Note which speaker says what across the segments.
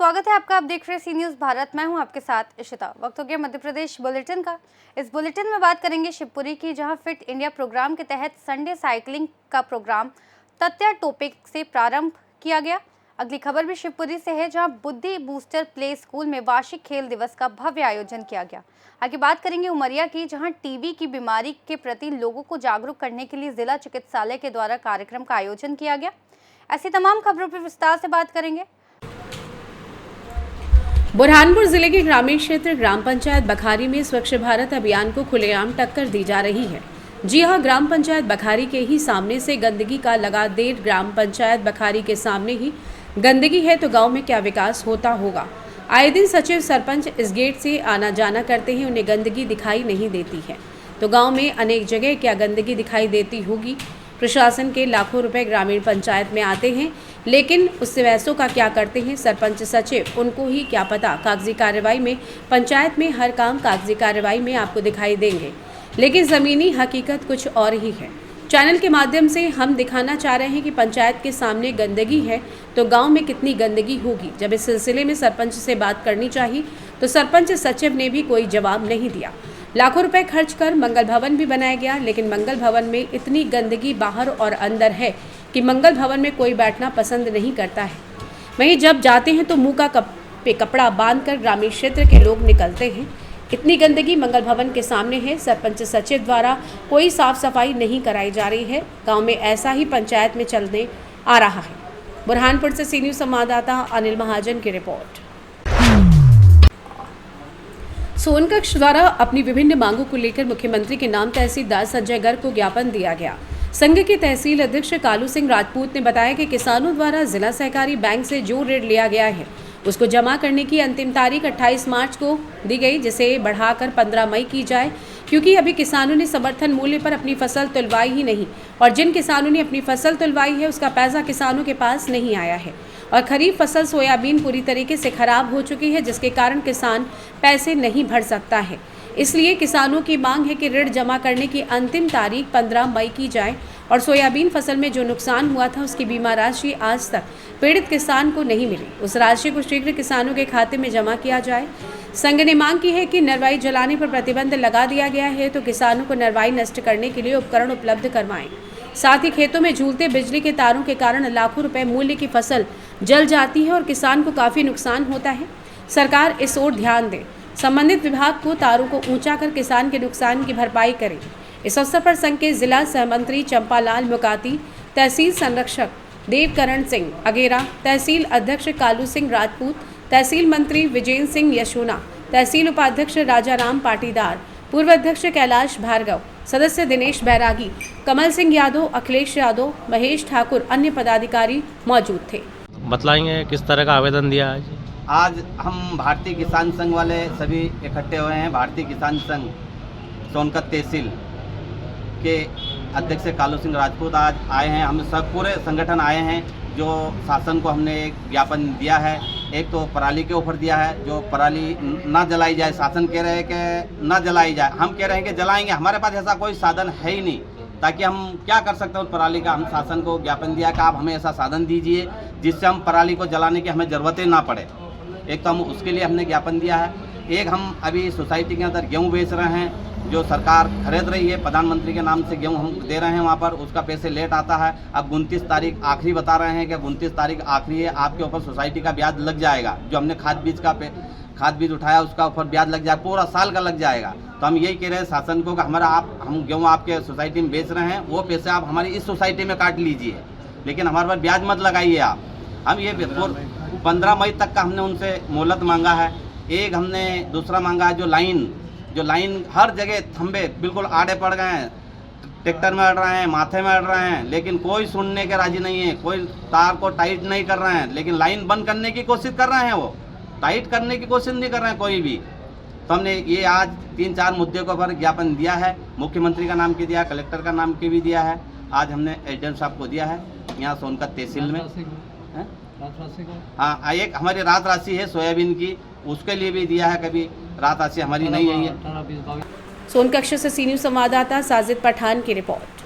Speaker 1: स्वागत है आपका। आप देख रहे हैं सी न्यूज़ भारत। मैं हूं आपके साथ इशिता। वक्त हो गया मध्य प्रदेश बुलेटिन का। इस बुलेटिन में बात करेंगे शिवपुरी की, जहां फिट इंडिया प्रोग्राम के तहत संडे साइकिलिंग का प्रोग्राम तत्या टॉपिक से प्रारंभ किया गया। अगली खबर भी शिवपुरी से है, जहां बुद्धि बूस्टर प्ले स्कूल में वार्षिक खेल दिवस का भव्य आयोजन किया गया। आगे बात करेंगे उमरिया की, जहां टीबी की बीमारी के प्रति लोगों को जागरूक करने के लिए जिला चिकित्सालय के द्वारा कार्यक्रम का आयोजन किया गया। ऐसी तमाम खबरों पर विस्तार से बात करेंगे।
Speaker 2: बुरहानपुर जिले के ग्रामीण क्षेत्र ग्राम पंचायत बखारी में स्वच्छ भारत अभियान को खुलेआम टक्कर दी जा रही है। जी हां, ग्राम पंचायत बखारी के ही सामने से गंदगी का लगा देर। ग्राम पंचायत बखारी के सामने ही गंदगी है तो गांव में क्या विकास होता होगा। आए दिन सचिव सरपंच इस गेट से आना जाना करते हैं, उन्हें गंदगी दिखाई नहीं देती है। तो गाँव में अनेक जगह क्या गंदगी दिखाई देती होगी। प्रशासन के लाखों रुपए ग्रामीण पंचायत में आते हैं, लेकिन उससे वैसों का क्या करते हैं सरपंच सचिव, उनको ही क्या पता। कागजी कार्रवाई में पंचायत में हर काम कागजी कार्रवाई में आपको दिखाई देंगे, लेकिन ज़मीनी हकीकत कुछ और ही है। चैनल के माध्यम से हम दिखाना चाह रहे हैं कि पंचायत के सामने गंदगी है तो गांव में कितनी गंदगी होगी। जब इस सिलसिले में सरपंच से बात करनी चाहिए तो सरपंच सचिव ने भी कोई जवाब नहीं दिया। लाखों रुपए खर्च कर मंगल भवन भी बनाया गया, लेकिन मंगल भवन में इतनी गंदगी बाहर और अंदर है कि मंगल भवन में कोई बैठना पसंद नहीं करता है। वहीं जब जाते हैं तो मुंह का कपड़ा बांधकर ग्रामीण क्षेत्र के लोग निकलते हैं। इतनी गंदगी मंगल भवन के सामने है। सरपंच सचिव द्वारा कोई साफ सफाई नहीं कराई जा रही है। गांव में ऐसा ही पंचायत में चलने आ रहा है। बुरहानपुर से सी न्यूज़ संवाददाता अनिल महाजन की रिपोर्ट। सोनकक्ष द्वारा अपनी विभिन्न मांगों को लेकर मुख्यमंत्री के नाम तहसीलदार संजय गर्ग को ज्ञापन दिया गया। संघ के तहसील अध्यक्ष कालू सिंह राजपूत ने बताया कि किसानों द्वारा जिला सहकारी बैंक से जो ऋण लिया गया है उसको जमा करने की अंतिम तारीख 28 मार्च को दी गई, जिसे बढ़ाकर 15 मई की जाए, क्योंकि अभी किसानों ने समर्थन मूल्य पर अपनी फसल तुलवाई ही नहीं और जिन किसानों ने अपनी फसल तुलवाई है उसका पैसा किसानों के पास नहीं आया है। और खरीफ फसल सोयाबीन पूरी तरीके से खराब हो चुकी है, जिसके कारण किसान पैसे नहीं भर सकता है। इसलिए किसानों की मांग है कि ऋण जमा करने की अंतिम तारीख 15 मई की जाए और सोयाबीन फसल में जो नुकसान हुआ था उसकी बीमा राशि आज तक पीड़ित किसान को नहीं मिली, उस राशि को शीघ्र किसानों के खाते में जमा किया जाए। संघ ने मांग की है कि नरवाई जलाने पर प्रतिबंध लगा दिया गया है तो किसानों को नरवाई नष्ट करने के लिए उपकरण उपलब्ध करवाएं। साथ ही खेतों में झूलते बिजली के तारों के कारण लाखों रुपए मूल्य की फसल जल जाती है और किसान को काफ़ी नुकसान होता है। सरकार इस ओर ध्यान दे, संबंधित विभाग को तारों को ऊंचा कर किसान के नुकसान की भरपाई करे। इस अवसर पर संघ के जिला सहमंत्री चंपालाल मुकाती, तहसील संरक्षक देवकरण सिंह अगेरा, तहसील अध्यक्ष कालू सिंह राजपूत, तहसील मंत्री विजेंद्र सिंह यशोना, तहसील उपाध्यक्ष राजाराम पाटीदार, पूर्व अध्यक्ष कैलाश भार्गव, सदस्य दिनेश बैरागी, कमल सिंह यादव, अखिलेश यादव, महेश ठाकुर, अन्य पदाधिकारी मौजूद थे।
Speaker 3: बतलाएंगे किस तरह का आवेदन दिया आज?
Speaker 4: आज हम भारतीय किसान संघ वाले सभी इकट्ठे हुए हैं। भारतीय किसान संघ सोनकत तहसील के अध्यक्ष कालू सिंह राजपूत आज आए हैं। हम सब पूरे संगठन आए हैं। जो शासन को हमने एक ज्ञापन दिया है, एक तो पराली के ऊपर दिया है, जो पराली ना जलाई जाए। शासन कह रहे हैं कि ना जलाई जाए, हम कह रहे हैं कि जलाएंगे। हमारे पास ऐसा कोई साधन है ही नहीं, ताकि हम क्या कर सकते हैं उस पराली का। हम शासन को ज्ञापन दिया कि आप हमें ऐसा साधन दीजिए जिससे हम पराली को जलाने की हमें ज़रूरतें ना पड़े। एक तो हम उसके लिए हमने ज्ञापन दिया है। एक हम अभी सोसाइटी के अंदर गेहूँ बेच रहे हैं, जो सरकार खरीद रही है, प्रधानमंत्री के नाम से गेहूँ हम दे रहे हैं, वहाँ पर उसका पैसे लेट आता है। अब 29 तारीख आखिरी बता रहे हैं कि 29 तारीख आखिरी है, आपके ऊपर सोसाइटी का ब्याज लग जाएगा। जो हमने खाद बीज उठाया उसका ऊपर ब्याज लग जाएगा, पूरा साल का लग जाएगा। तो हम यही कह रहे हैं शासन को कि हम गेहूँ आपके सोसाइटी में बेच रहे हैं, वो पैसे आप हमारी इस सोसाइटी में काट लीजिए, लेकिन हमारे पर ब्याज मत लगाइए आप। हम ये 15 मई तक का हमने उनसे मोहलत मांगा है। एक हमने दूसरा मांगा है, जो लाइन हर जगह थंबे बिल्कुल आड़े पड़ गए हैं, ट्रैक्टर में अड़ रहे हैं, माथे में अड़ रहे हैं, लेकिन कोई सुनने के राजी नहीं है। कोई तार को टाइट नहीं कर रहे हैं, लेकिन लाइन बंद करने की कोशिश कर रहे हैं, वो टाइट करने की कोशिश नहीं कर रहे हैं कोई भी। तो हमने ये आज 3-4 मुद्दे को पर ज्ञापन दिया है। मुख्यमंत्री का नाम के दिया, कलेक्टर का नाम के भी दिया है। आज हमने एसडीएम साहब को दिया है यहाँ सोनकत तहसील में। हाँ, एक हमारी रात राशि है सोयाबीन की, उसके लिए भी दिया है। कभी रात राशि हमारी नहीं है।
Speaker 2: सोनकक्ष से सी न्यूज़ संवाददाता साजिद पठान की रिपोर्ट।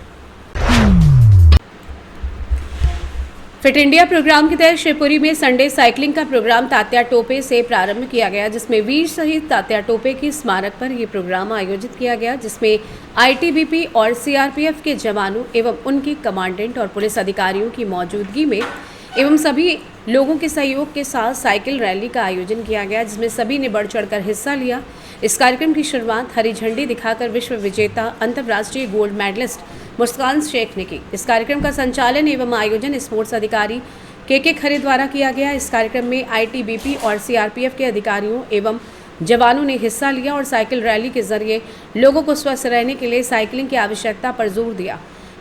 Speaker 2: फिट इंडिया प्रोग्राम के तहत शिवपुरी में संडे साइकिलिंग का प्रोग्राम तात्या टोपे से प्रारंभ किया गया, जिसमें वीर शहीद तात्या टोपे की स्मारक पर यह प्रोग्राम आयोजित किया गया, जिसमें आईटीबीपी और सीआरपीएफ के जवानों एवं उनके कमांडेंट और पुलिस अधिकारियों की मौजूदगी में एवं सभी लोगों के सहयोग के साथ साइकिल रैली का आयोजन किया गया, जिसमें सभी ने बढ़ चढ़कर हिस्सा लिया। इस कार्यक्रम की शुरुआत हरी झंडी दिखाकर विश्व विजेता अंतर्राष्ट्रीय गोल्ड मेडलिस्ट मुस्कान शेख ने की। इस कार्यक्रम का संचालन एवं आयोजन स्पोर्ट्स अधिकारी के खरे द्वारा किया गया। इस कार्यक्रम में आईटीबीपी और सीआरपीएफ के अधिकारियों एवं जवानों ने हिस्सा लिया और साइकिल रैली के जरिए लोगों को स्वस्थ रहने के लिए साइकिलिंग की आवश्यकता पर जोर दिया।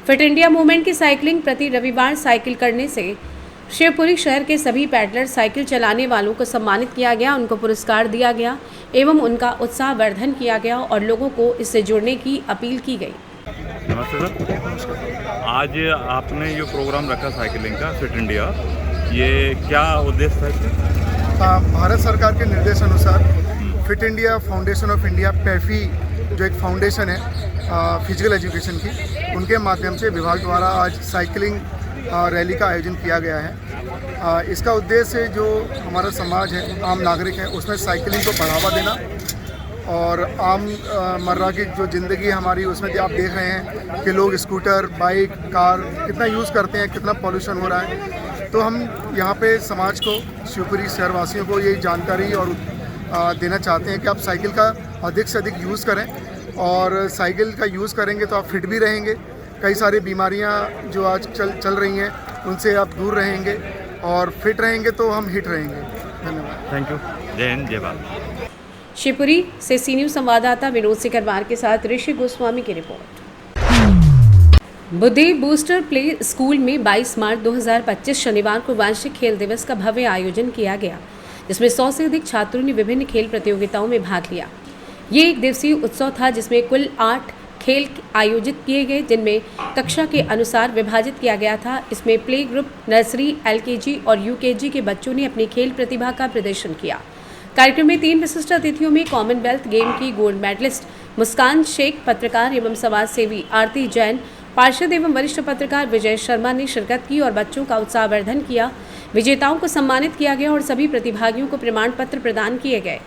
Speaker 2: फिट इंडिया मूवमेंट की साइकिलिंग प्रति रविवार साइकिल करने से शिवपुरी शहर के सभी पैडलर साइकिल चलाने वालों को सम्मानित किया गया, उनको पुरस्कार दिया गया एवं उनका उत्साहवर्धन किया गया और लोगों को इससे जुड़ने की अपील की गई।
Speaker 5: नमस्ते सर, आज आपने जो प्रोग्राम रखा साइकिलिंग का फिट इंडिया, ये क्या उद्देश्य है?
Speaker 6: भारत सरकार के निर्देशानुसार fit India foundation of India पैफी जो एक फाउंडेशन है फिजिकल एजुकेशन की, उनके माध्यम से विभाग द्वारा आज साइकिलिंग रैली का आयोजन किया गया है। इसका उद्देश्य जो हमारा समाज है, आम नागरिक है, उसमें साइकिलिंग को बढ़ावा देना और आम मर्रा की जो ज़िंदगी है हमारी, उसमें आप देख रहे हैं कि लोग स्कूटर, बाइक, कार कितना यूज़ करते हैं, कितना पॉल्यूशन हो रहा है। तो हम यहाँ पे समाज को, शिवपुरी शहरवासियों को ये जानकारी और देना चाहते हैं कि आप साइकिल का अधिक से अधिक यूज़ करें और साइकिल का यूज़ करेंगे तो आप फिट भी रहेंगे। कई सारी बीमारियाँ जो आज चल रही हैं उनसे आप दूर रहेंगे और फिट रहेंगे तो हम हिट रहेंगे। धन्यवाद।
Speaker 5: Thank you. जय हिंद, जय भारत।
Speaker 2: शिवपुरी से सी न्यूज़ संवाददाता विनोद सिकरवार के साथ ऋषि गोस्वामी की रिपोर्ट। बुद्धि बूस्टर प्ले स्कूल में 22 मार्च 2025 शनिवार को वार्षिक खेल दिवस का भव्य आयोजन किया गया, जिसमें 100 से अधिक छात्रों ने विभिन्न खेल प्रतियोगिताओं में भाग लिया। ये एक दिवसीय उत्सव था जिसमें कुल 8 खेल आयोजित किए गए, जिनमें कक्षा के अनुसार विभाजित किया गया था। इसमें प्ले ग्रुप, नर्सरी, एलकेजी और यूकेजी के बच्चों ने अपनी खेल प्रतिभा का प्रदर्शन किया। कार्यक्रम में 3 विशिष्ट अतिथियों में कॉमनवेल्थ गेम की गोल्ड मेडलिस्ट मुस्कान शेख, पत्रकार एवं समाज सेवी आरती जैन, पार्षद एवं वरिष्ठ पत्रकार विजय शर्मा ने शिरकत की और बच्चों का उत्साहवर्धन किया। विजेताओं को सम्मानित किया गया और सभी प्रतिभागियों को प्रमाण पत्र प्रदान किए गए।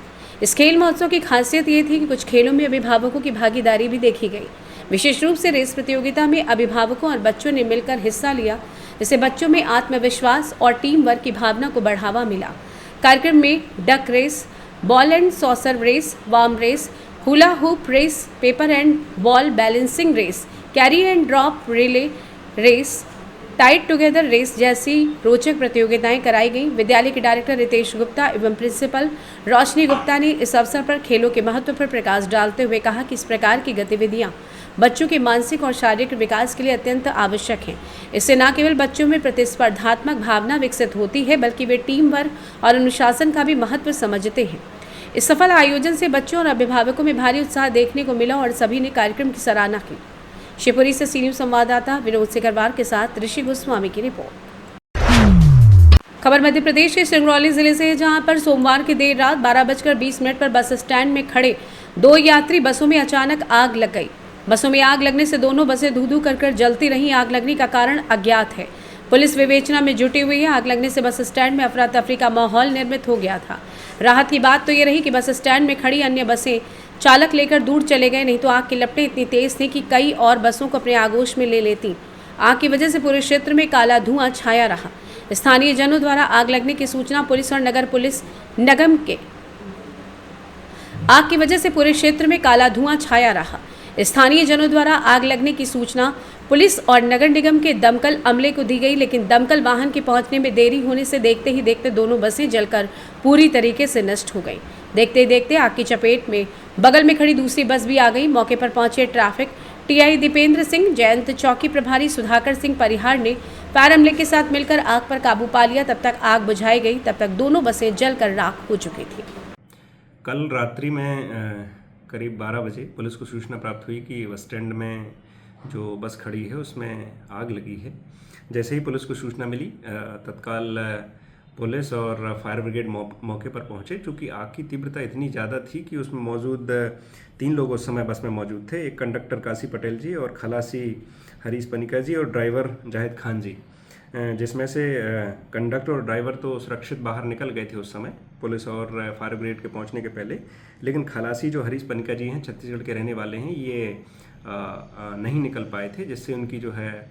Speaker 2: इस खेल महोत्सव की खासियत ये थी कि कुछ खेलों में अभिभावकों की भागीदारी भी देखी गई। विशेष रूप से रेस प्रतियोगिता में अभिभावकों और बच्चों ने मिलकर हिस्सा लिया, जिससे बच्चों में आत्मविश्वास और टीम वर्क की भावना को बढ़ावा मिला। कार्यक्रम में duck race, ball and saucer race, worm race, hula hoop race, paper and ball balancing race, carry and drop relay race, tied together race जैसी रोचक प्रतियोगिताएं कराई गईं। विद्यालय के डायरेक्टर रितेश गुप्ता एवं प्रिंसिपल रोशनी गुप्ता ने इस अवसर पर खेलों के महत्व पर प्रकाश डालते हुए कहा कि इस प्रकार की गतिविधियां बच्चों के मानसिक और शारीरिक विकास के लिए अत्यंत आवश्यक हैं। इससे न केवल बच्चों में प्रतिस्पर्धात्मक भावना विकसित होती है, बल्कि वे टीम वर्क और अनुशासन का भी महत्व समझते हैं। इस सफल आयोजन से बच्चों और अभिभावकों में भारी उत्साह देखने को मिला और सभी ने कार्यक्रम की सराहना की। शिवपुरी से सी न्यूज़ संवाददाता विनोद सिकरवार के साथ ऋषि गोस्वामी की रिपोर्ट। खबर मध्य प्रदेश के सिंगरौली जिले से है, जहां पर सोमवार की देर रात 12:20 पर बस स्टैंड में खड़े 2 यात्री बसों में अचानक आग लग गई। बसों में आग लगने से दोनों बसें धू-धू कर जलती रहीं। आग लगने का कारण अज्ञात है। पुलिस विवेचना में जुटी हुई है। आग लगने से बस स्टैंड में अफरा तफरी का माहौल निर्मित हो गया था। राहत की बात तो ये रही कि बस स्टैंड में खड़ी अन्य बसें चालक लेकर दूर चले गए, नहीं तो आग की लपटें इतनी तेज थी कि कई और बसों को अपने आगोश में ले लेती। आग की वजह से पूरे क्षेत्र में काला धुआं छाया रहा। स्थानीय जनों द्वारा आग लगने की सूचना पुलिस और नगर पुलिस निगम के आग की वजह से पूरे क्षेत्र में काला धुआं छाया रहा। स्थानीय जनों द्वारा आग लगने की सूचना पुलिस और नगर निगम के दमकल अमले को दी गई, लेकिन दमकल वाहन के पहुंचने में देरी होने से देखते ही देखते दोनों बसें जलकर पूरी तरीके से नष्ट हो गई। देखते ही देखते आग की चपेट में बगल में खड़ी दूसरी बस भी आ गई। मौके पर पहुंचे ट्रैफिक टीआई दीपेंद्र सिंह, जयंत चौकी प्रभारी सुधाकर सिंह परिहार ने फायर अमले के साथ मिलकर आग पर काबू पा लिया। तब तक आग बुझाई गई, तब तक दोनों बसें जलकर राख हो चुकी थी।
Speaker 7: कल रात्रि में करीब 12 बजे पुलिस को सूचना प्राप्त हुई कि बस स्टैंड में जो बस खड़ी है उसमें आग लगी है। जैसे ही पुलिस को सूचना मिली, तत्काल पुलिस और फायर ब्रिगेड मौके पर पहुंचे। चूँकि आग की तीव्रता इतनी ज़्यादा थी कि उसमें मौजूद 3 लोग उस समय बस में मौजूद थे। एक कंडक्टर काशी पटेल जी और खलासी हरीश पनिका जी और ड्राइवर जाहिद खान जी। जिसमें से कंडक्टर और ड्राइवर तो सुरक्षित बाहर निकल गए थे उस समय पुलिस और फायर ब्रिगेड के पहुंचने के पहले, लेकिन खलासी जो हरीश पनिका जी हैं, छत्तीसगढ़ के रहने वाले हैं, ये नहीं निकल पाए थे, जिससे उनकी जो है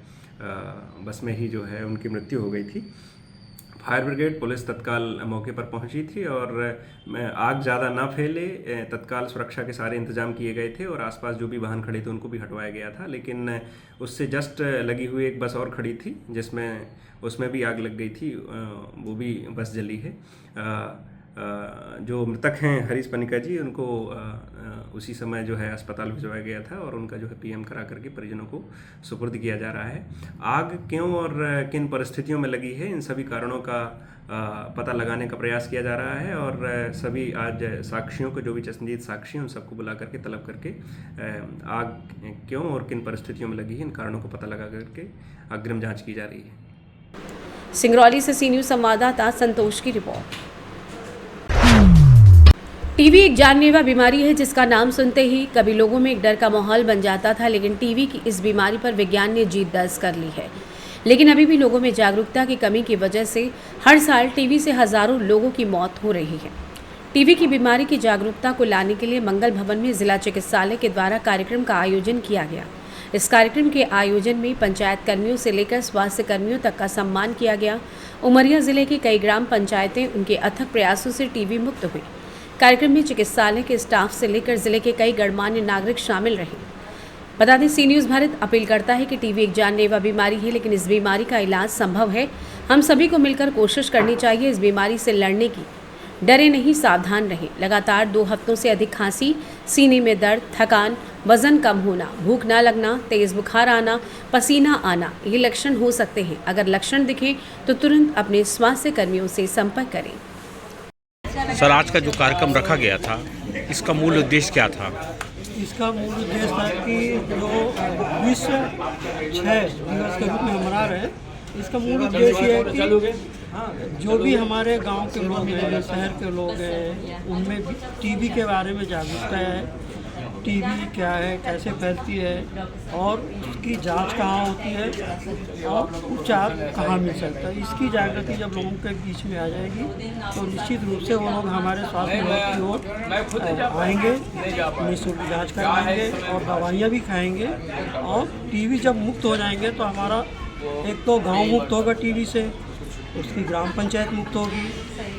Speaker 7: बस में ही जो है उनकी मृत्यु हो गई थी। फायर ब्रिगेड पुलिस तत्काल मौके पर पहुंची थी और आग ज़्यादा ना फैले तत्काल सुरक्षा के सारे इंतजाम किए गए थे और आसपास जो भी वाहन खड़े थे उनको भी हटवाया गया था। लेकिन उससे जस्ट लगी हुई एक बस और खड़ी थी जिसमें उसमें भी आग लग गई थी, वो भी बस जली है। जो मृतक हैं हरीश पनिका जी, उनको उसी समय जो है अस्पताल भिजवाया गया था और उनका जो है पीएम करा करके परिजनों को सुपुर्द किया जा रहा है। आग क्यों और किन परिस्थितियों में लगी है, इन सभी कारणों का पता लगाने का प्रयास किया जा रहा है और सभी आज साक्षियों को, जो भी चश्मदीद साक्षी हैं, उन सबको बुला करके तलब करके आग क्यों और किन परिस्थितियों में लगी है, इन कारणों को पता लगा करके अग्रिम जाँच की जा रही है।
Speaker 2: सिंगरौली से सी न्यूज़ संवाददाता संतोष की रिपोर्ट। टीबी एक जानलेवा बीमारी है जिसका नाम सुनते ही कभी लोगों में एक डर का माहौल बन जाता था, लेकिन टीबी की इस बीमारी पर विज्ञान ने जीत दर्ज कर ली है। लेकिन अभी भी लोगों में जागरूकता की कमी की वजह से हर साल टीबी से हजारों लोगों की मौत हो रही है। टीबी की बीमारी की जागरूकता को लाने के लिए मंगल भवन में जिला चिकित्सालय के द्वारा कार्यक्रम का आयोजन किया गया। इस कार्यक्रम के आयोजन में पंचायत कर्मियों से लेकर स्वास्थ्य कर्मियों तक का सम्मान किया गया। उमरिया जिले की कई ग्राम पंचायतें उनके अथक प्रयासों से टीबी मुक्त हुई। कार्यक्रम में चिकित्सालय के स्टाफ से लेकर जिले के कई गणमान्य नागरिक शामिल रहे। बता दें, सी न्यूज़ भारत अपील करता है कि टीबी एक जानलेवा बीमारी है, लेकिन इस बीमारी का इलाज संभव है। हम सभी को मिलकर कोशिश करनी चाहिए इस बीमारी से लड़ने की। डरे नहीं, सावधान रहें। लगातार 2 हफ्तों से अधिक खांसी, सीने में दर्द, थकान, वजन कम होना, भूख ना लगना, तेज बुखार आना, पसीना आना, ये लक्षण हो सकते हैं। अगर लक्षण दिखें तो तुरंत अपने स्वास्थ्य कर्मियों से संपर्क करें।
Speaker 8: सर, आज का जो कार्यक्रम रखा गया था, इसका मूल उद्देश्य क्या था?
Speaker 9: इसका मूल उद्देश्य था कि जो विश्व क्षय दिवस के रूप में हम मना रहे हैं, इसका मूल उद्देश्य है कि जो भी हमारे गांव के लोग हैं, शहर के लोग हैं, उनमें भी टीबी के बारे में जागरूकता है। टीबी क्या है, कैसे फैलती है और उसकी जांच कहाँ होती है और उपचार कहाँ मिल सकता है। इसकी जागृति जब लोगों के बीच में आ जाएगी तो निश्चित रूप से वो लोग हमारे स्वास्थ्य विभाग की ओर आएंगे, निःशुल्क जाँच कराएंगे और दवाइयाँ भी खाएंगे। और टीबी जब मुक्त हो जाएंगे तो हमारा एक तो गाँव मुक्त होगा टीबी से, उसकी ग्राम पंचायत मुक्त होगी,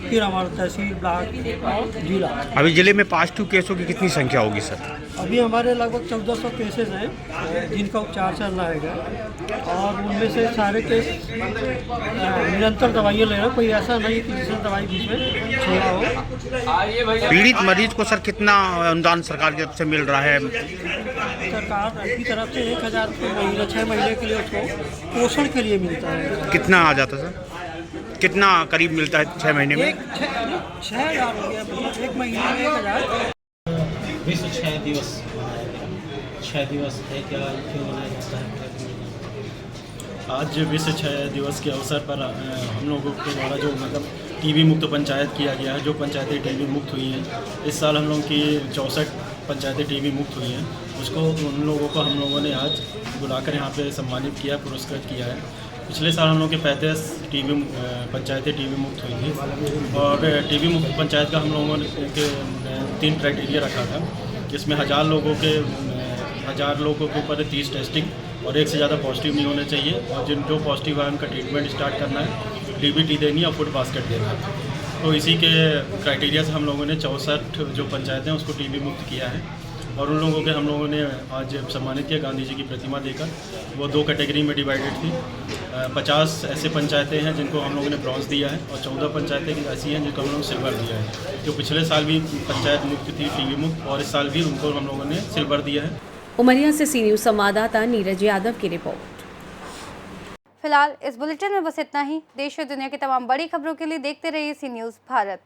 Speaker 9: फिर हमारा तहसील, ब्लॉक और जिला।
Speaker 8: अभी जिले में पॉजिटिव केसों की कितनी संख्या होगी सर?
Speaker 9: अभी हमारे लगभग 1400 केसेस हैं जिनका उपचार चल रहा है और उनमें से सारे केस निरंतर दवाइयाँ ले रहे हैं। कोई ऐसा नहीं कि जिसने दवाई बीच में छोड़ा हो।
Speaker 8: पीड़ित मरीज को सर कितना अनुदान सरकार की तरफ से मिल रहा है?
Speaker 9: सरकार की तरफ से 1000 रुपये महीना 6 महीने के लिए उसको पोषण के लिए मिलता है।
Speaker 8: कितना आ जाता सर? कितना करीब मिलता है 6 महीने में?
Speaker 9: 6000 हो गया भैया, 1 महीने में 1000।
Speaker 10: विश्व क्षय दिवस है क्या, क्यों मनाया जाता है?
Speaker 11: आज विश्व क्षय दिवस के अवसर पर हम लोगों के द्वारा जो टीबी मुक्त पंचायत किया गया है, जो पंचायतें टीबी मुक्त हुई हैं, इस साल हम लोग की 64 पंचायतें टीबी मुक्त हुई हैं, उसको उन लोगों को हम लोगों ने आज बुलाकर यहाँ पे सम्मानित किया, पुरस्कृत किया है। पिछले साल हम लोग के 35 पंचायतें टीबी मुक्त हुई थी और टीबी मुक्त पंचायत का हम लोगों ने 3 क्राइटेरिया रखा था, जिसमें 1000 लोगों के ऊपर 30 टेस्टिंग और 1 से ज़्यादा पॉजिटिव नहीं होने चाहिए और जो पॉजिटिव है उनका ट्रीटमेंट स्टार्ट करना है, डीबीटी देनी और फूड बास्केट देना है। तो इसी के क्राइटेरिया से हम लोगों ने 64 जो पंचायतें हैं उसको टीबी मुक्त किया है और उन लोगों के हम लोगों ने आज सम्मानित किया गांधी जी की प्रतिमा देकर। वो 2 कैटेगरी में डिवाइडेड थी। 50 ऐसे पंचायतें हैं जिनको हम लोगों ने ब्रॉन्ज दिया है और 14 पंचायतें ऐसी हैं जिनको हम लोगों ने सिल्वर दिया है। जो पिछले साल भी पंचायत मुक्त थी, टीबी मुक्त, और इस साल भी उनको हम लोगों ने सिल्वर दिया है।
Speaker 2: उमरिया से सी न्यूज़ संवाददाता नीरज यादव की रिपोर्ट।
Speaker 1: फिलहाल इस बुलेटिन में बस इतना ही। देश और दुनिया की तमाम बड़ी खबरों के लिए देखते रहिए सी न्यूज़ भारत।